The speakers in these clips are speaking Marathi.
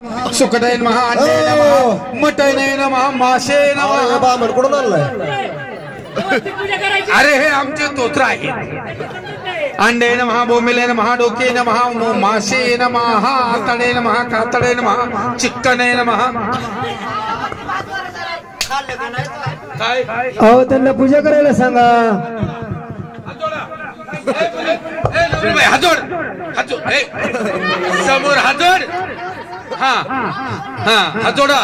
सुकटाय नमः, अंडे नमः, मटण नमः, मासे नमः. बामण कुठून आणलाय? अरे हे आमचे तोत्र आहे. अंडे नमः, बोंबिले नमः, डोके नमः, मासे नमः, आतडे नमः, कातडे नमः, चिकन नमः. काय अहो त्यांना पूजा करायला सांगा. हातोड हातोड समोर हातोड. हा हा हातोडा.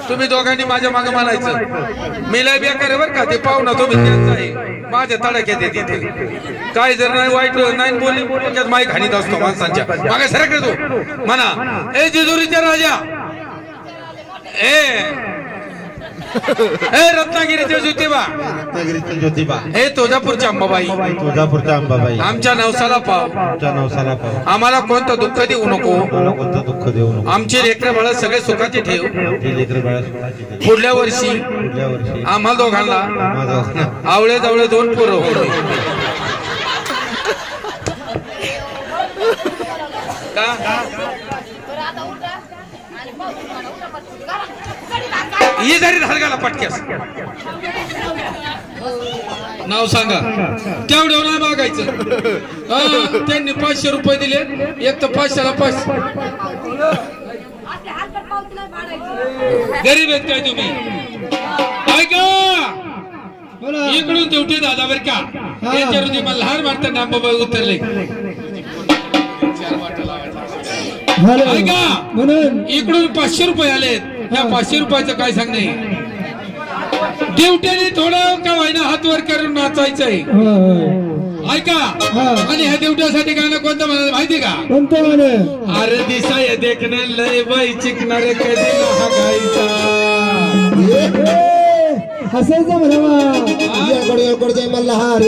तुम्ही दोघांनी माझ्या मागे मानायचं. मी लय बेकार आहे बरं का. ते पाहू ना तुम्ही त्यांचं आहे. माझ्या तडक्यात येते तिथे काय जर नाही वाईट नाही बोलली त्याच्यात माईक हानीत असतो माणसांच्या मागे सरक तू म्हणा. ए जेजुरीच्या राजा, ए रत्नागिरीचे ज्योतिबा, रत्नागिरीचे ज्योतिबा, हे तुळजापूरच्या अंबाबाई, तुळजापूरच्या अंबाबाई, आमच्या नवसाला पाव, आमच्या नवसाला पाव. आम्हाला कोणतं दुःख देऊ नको, कोणतं दुःख देऊ नको. आमची लेकरं बाळ सगळे सुखाचे ठेव. लेकरं बाळा सुखाची ठेव. पुढल्या वर्षी आम्हाला दोघांना आवळे जवळ 2 पोरं होईल. ही जरी धारगाला पटक्यास नाव सांगा. तेवढं नाही मागायचं. त्यांनी 500 रुपये दिले. एक तर 500ला 500. गरीब आहेत काय तुम्ही? ऐका इकडून तेवढे दादा बर का. त्याच्यावरती मला लहान वाटतं अंबाबाई उतरले. ऐका इकडून 500 रुपये आलेत. या 500 रुपयाचं काय सांगणे. देवट्याने थोडं का व्हायना हात वर करून नाचायचंय. ऐका आणि ह्या देवट्यासाठी गाणं कोणतं म्हणाल माहिती का? अरे दिसाय देखणे लय बाई चिकणारे कधी गायचा. हसायचं म्हणा मल्हार